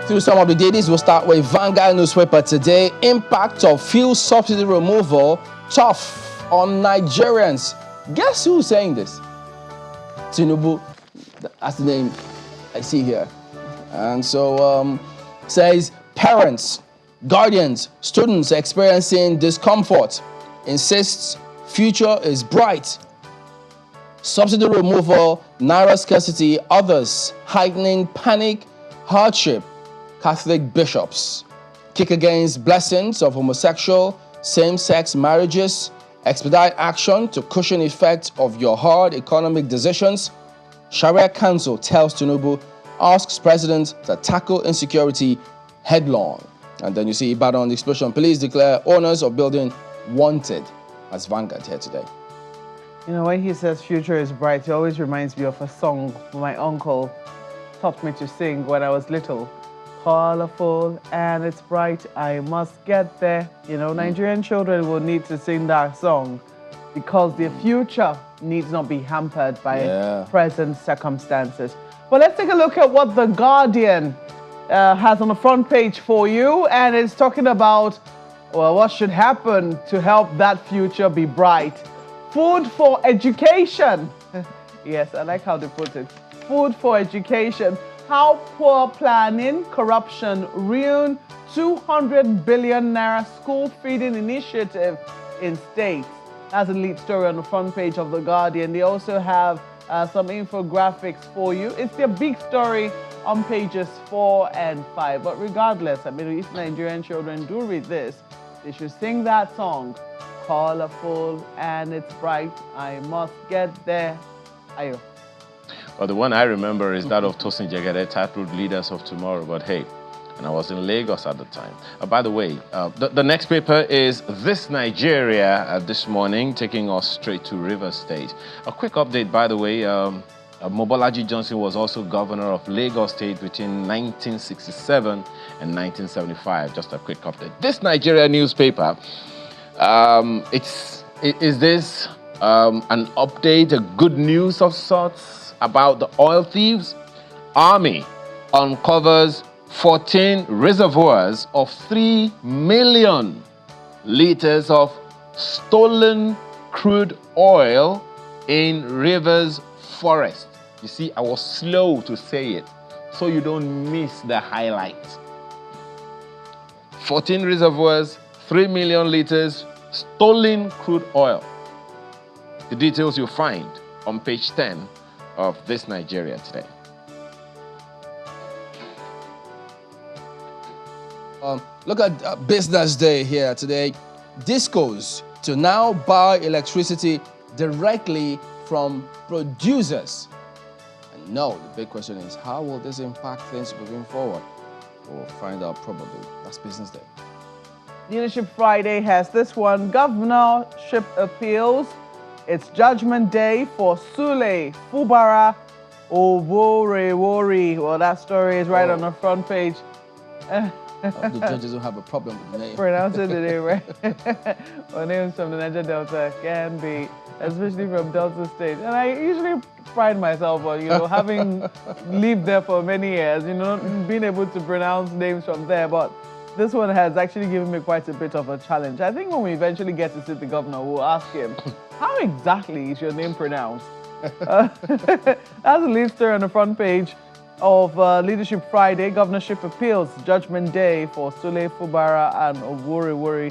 through some of the dailies. We'll start with Vanguard newspaper today. Impact of fuel subsidy removal tough on Nigerians. Guess who's saying this? Tinubu. That's the name I see here. And so says parents, guardians, students experiencing discomfort, insists future is bright. Subsidy removal, naira scarcity, others heightening panic, hardship. Catholic bishops kick against blessings of homosexual, same-sex marriages, expedite action to cushion effect of your hard economic decisions. Sharia Council tells Tinubu, asks president to tackle insecurity headlong. And then you see Ibadan explosion. Police declare owners of building wanted. As Vanguard here today. You know, when he says future is bright, it always reminds me of a song my uncle taught me to sing when I was little. Colorful and it's bright, I must get there. You know, Nigerian children will need to sing that song because their future needs not be hampered by present circumstances. But let's take a look at what The Guardian has on the front page for you. And it's talking about, well, what should happen to help that future be bright. Food for education. Yes, I like how they put it. Food for education. How poor planning, corruption ruin 200 billion naira school feeding initiative in states. That's a lead story on the front page of The Guardian. They also have some infographics for you. It's their big story on pages 4 and 5. But regardless, I mean, if Nigerian children do read this, they should sing that song. Colorful and it's bright, I must get there. Ayo. Well, the one I remember is that of Tosin Jegede, titled Leaders of Tomorrow. But hey, and I was in Lagos at the time. By the way, the next paper is This Nigeria this morning, taking us straight to Rivers State. A quick update, by the way, Mobolaji Johnson was also governor of Lagos State between 1967 and 1975. Just a quick update. This Nigeria newspaper, is this an update, a good news of sorts about the oil thieves? Army uncovers 14 reservoirs of 3 million liters of stolen crude oil in Rivers Forest. You see, I was slow to say it, so you don't miss the highlight. 14 reservoirs, 3 million liters, stolen crude oil. The details you'll find on page 10 of This Nigeria Today. Look at Business Day here today. Discos to now buy electricity directly from producers. And no, the big question is, how will this impact things moving forward? We'll find out probably. That's Business Day. Leadership Friday has this one, governorship appeals. It's Judgment Day for Sule Fubara Oborewori. Well, that story is right on the front page. The judges don't have a problem with the name. Pronouncing the name right. Well, names from the Niger Delta can be, especially from Delta State. And I usually pride myself on, you know, having lived there for many years, you know, being able to pronounce names from there. But this one has actually given me quite a bit of a challenge. I think when we eventually get to see the governor, we'll ask him, how exactly is your name pronounced? That's a lead story on the front page of Leadership Friday, Governorship Appeals, Judgment Day for Sule Fubara and Oborewori.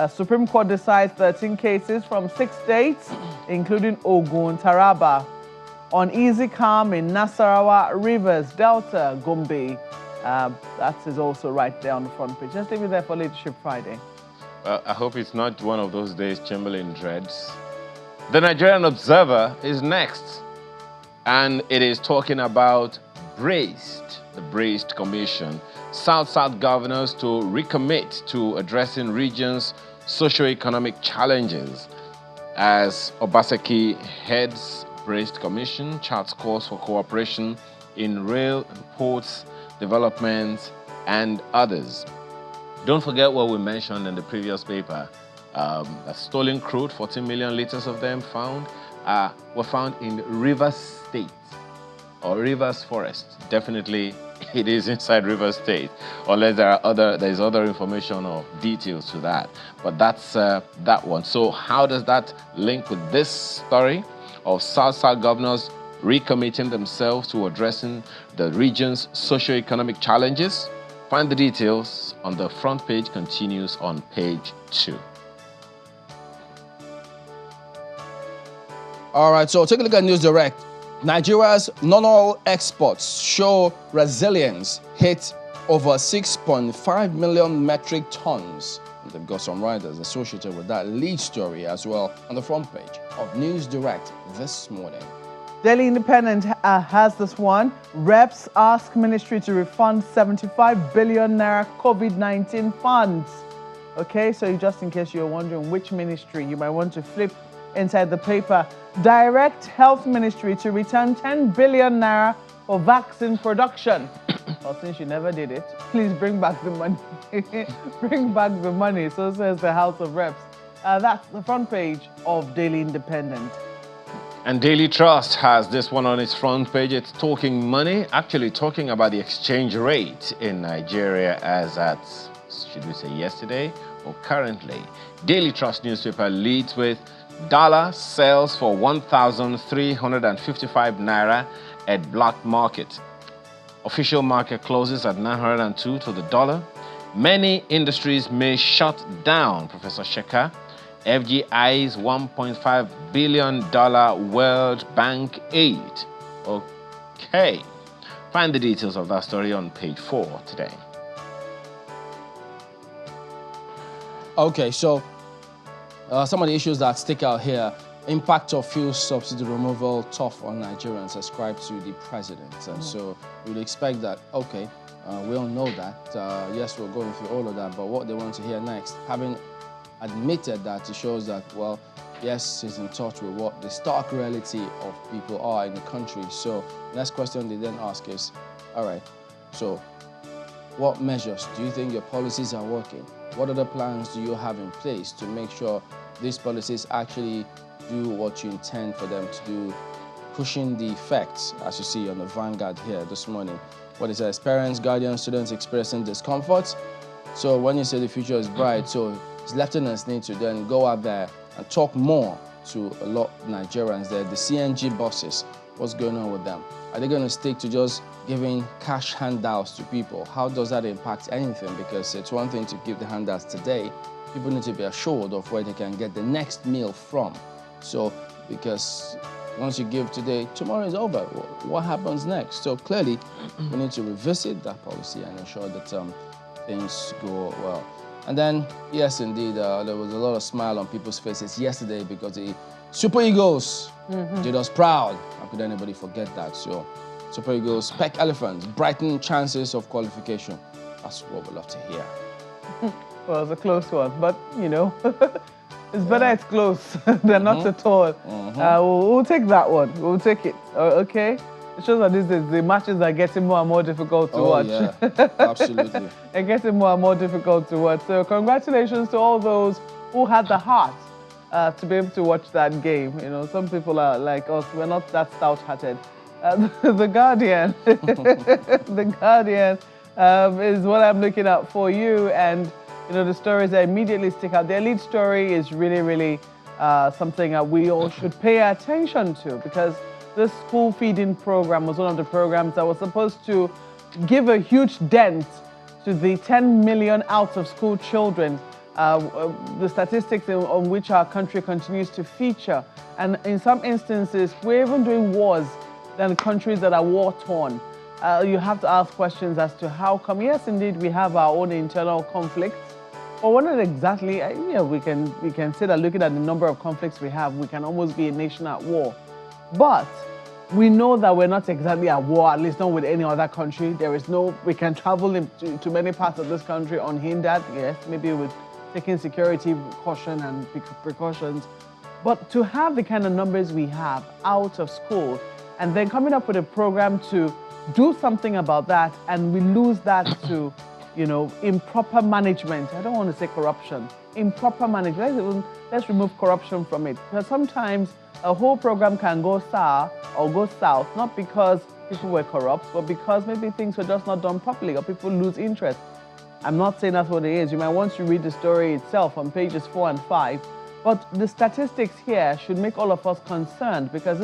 Supreme Court decides 13 cases from 6 states, including Ogun, Taraba, on easy calm in Nasarawa, Rivers, Delta, Gombe. That is also right there on the front page. Just leave it there for Leadership Friday. Well, I hope it's not one of those days Chamberlain dreads. The Nigerian Observer is next, and it is talking about Braced, the Braced Commission. South-South governors to recommit to addressing regions' socio-economic challenges. As Obaseki heads Braced Commission, charts course for cooperation in rail and ports, development, and others. Don't forget what we mentioned in the previous paper. Stolen crude, 14 million liters of them were found in Rivers State or Rivers Forest. Definitely it is inside River State, unless there's other information or details to that. But that's that one. So how does that link with this story of South governors recommitting themselves to addressing the region's socio-economic challenges? Find the details on the front page, continues on page 2. All right, so take a look at News Direct. Nigeria's non-oil exports show resilience, hit over 6.5 million metric tons. And they've got some writers associated with that lead story as well on the front page of News Direct this morning. Daily Independent has this one. Reps ask ministry to refund 75 billion naira COVID-19 funds. Okay, so just in case you're wondering which ministry, you might want to flip inside the paper. Direct Health Ministry to return 10 billion naira for vaccine production. Well, since you never did it, please bring back the money. Bring back the money, so says the House of Reps. That's the front page of Daily Independent. And Daily Trust has this one on its front page. It's talking money, actually talking about the exchange rate in Nigeria as at, should we say yesterday or currently. Daily Trust newspaper leads with dollar sells for 1,355 naira at black market. Official market closes at 902 to the dollar. Many industries may shut down, Professor Sheka. FGI's $1.5 billion World Bank aid. Okay. Find the details of that story on page 4 today. Okay, so some of the issues that stick out here. Impact of fuel subsidy removal tough on Nigerians, ascribed to the president. And so we would expect that, okay, we all know that. Yes, we're going through all of that, but what they want to hear next, having admitted that, it shows that, well, yes, he's in touch with what the stark reality of people are in the country. So next question they then ask is, all right, so what measures do you think your policies are working? What other plans do you have in place to make sure these policies actually do what you intend for them to do, pushing the effects, as you see on the Vanguard here this morning? What it says, parents, guardians, students expressing discomfort. So when you say the future is bright, so his lieutenants need to then go out there and talk more to a lot of Nigerians there. The CNG buses, what's going on with them? Are they going to stick to just giving cash handouts to people? How does that impact anything? Because it's one thing to give the handouts today. People need to be assured of where they can get the next meal from. So, because once you give today, tomorrow is over. What happens next? So clearly, we need to revisit that policy and ensure that things go well. And then, yes, indeed, there was a lot of smile on people's faces yesterday because the Super Eagles did us proud. How could anybody forget that? So, Super Eagles, Peck Elephants, brighten chances of qualification. That's what we love to hear. Well, it's a close one, but, you know, it's better it's close than not at all. We'll take that one. We'll take it, okay? It shows that these days the matches are getting more and more difficult to watch. Yeah, absolutely. They're getting more and more difficult to watch. So congratulations to all those who had the heart to be able to watch that game. You know, some people are like us, we're not that stout-hearted. The Guardian, The Guardian is what I'm looking at for you. And, you know, the stories that immediately stick out. Their lead story is really, really something that we all should pay attention to, because this school feeding program was one of the programs that was supposed to give a huge dent to the 10 million out-of-school children, the statistics on which our country continues to feature. And in some instances, we're even doing worse than countries that are war-torn. You have to ask questions as to how come. Yes, indeed, we have our own internal conflicts. But we're not exactly, we can say that looking at the number of conflicts we have, we can almost be a nation at war. But we know that we're not exactly at war, at least not with any other country. We can travel to many parts of this country unhindered, yes, maybe with taking security caution and precautions. But to have the kind of numbers we have out of school, and then coming up with a program to do something about that, and we lose that to, you know, improper management. I don't want to say corruption. Improper management. Let's remove corruption from it. Because sometimes a whole program can go sour or go south, not because people were corrupt, but because maybe things were just not done properly or people lose interest. I'm not saying that's what it is. You might want to read the story itself on pages 4 and 5. But the statistics here should make all of us concerned, because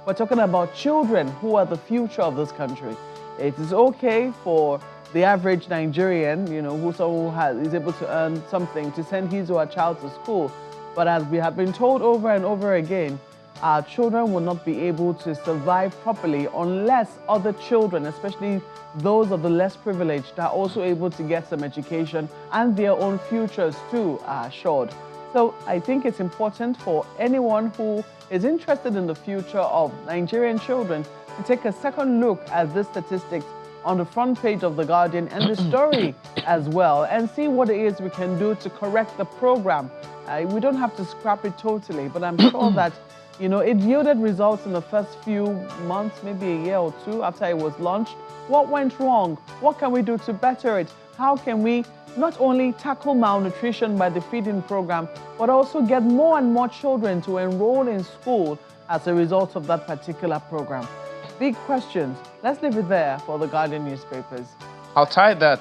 we're talking about children who are the future of this country. It is okay for the average Nigerian, who is able to earn something, to send his or her child to school. But as we have been told over and over again, our children will not be able to survive properly unless other children, especially those of the less privileged, are also able to get some education and their own futures too are assured. So I think it's important for anyone who is interested in the future of Nigerian children to take a second look at the statistics on the front page of The Guardian and the story as well, and see what it is we can do to correct the program. We don't have to scrap it totally, but I'm sure that it yielded results in the first few months, maybe a year or two after it was launched. What went wrong? What can we do to better it? How can we not only tackle malnutrition by the feeding program, but also get more and more children to enroll in school as a result of that particular program? Big questions. Let's leave it there for the Guardian newspapers. I'll tie that,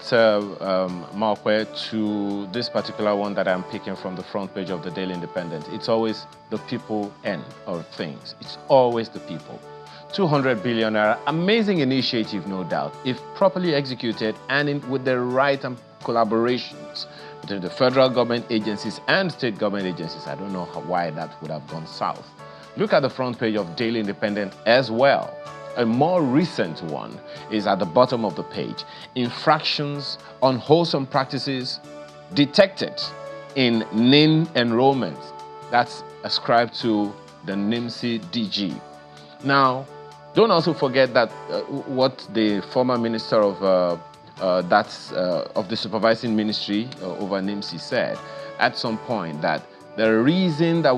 Malkwe, to this particular one that I'm picking from the front page of the Daily Independent. It's always the people end of things. It's always the people. 200 billion naira, amazing initiative, no doubt, if properly executed and with the right collaborations between the federal government agencies and state government agencies. I don't know why that would have gone south. Look at the front page of Daily Independent as well. A more recent one is at the bottom of the page. Infractions, unwholesome practices detected in NIN enrollment. That's ascribed to the NIMSI DG. Now, don't also forget that what the former minister of the supervising ministry over NIMSI said at some point, that the reason that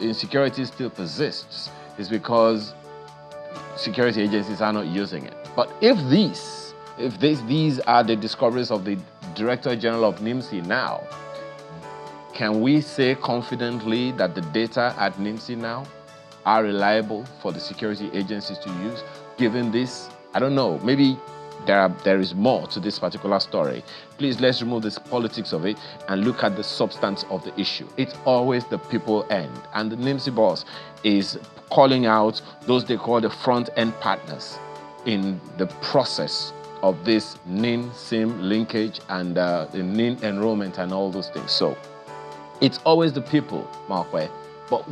insecurity still persists is because security agencies are not using it. But if these are the discoveries of the Director General of NIMSI now, can we say confidently that the data at NIMSI now are reliable for the security agencies to use? Given this, I don't know, maybe there is more to this particular story. Please, let's remove this politics of it and look at the substance of the issue. It's always the people end. And the NIMSI boss is calling out those they call the front-end partners in the process of this NIN-SIM linkage and the NIN enrollment and all those things. So it's always the people, Markwe. But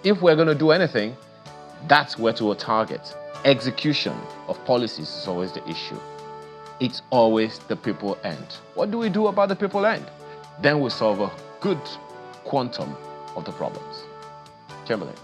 if we're going to do anything, that's where to target. Execution of policies is always the issue. It's always the people end. What do we do about the people end? Then we solve a good quantum of the problems. Chamberlain.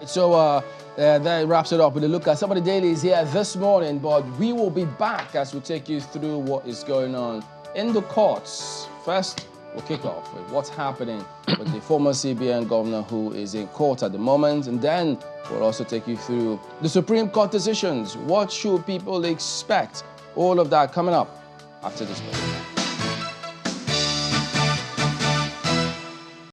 So that wraps it up with a look at some of the dailies here this morning, but we will be back as we take you through what is going on in the courts. First, we'll kick off with what's happening with the former CBN governor who is in court at the moment, and then we'll also take you through the Supreme Court decisions. What should people expect? All of that coming up after this break.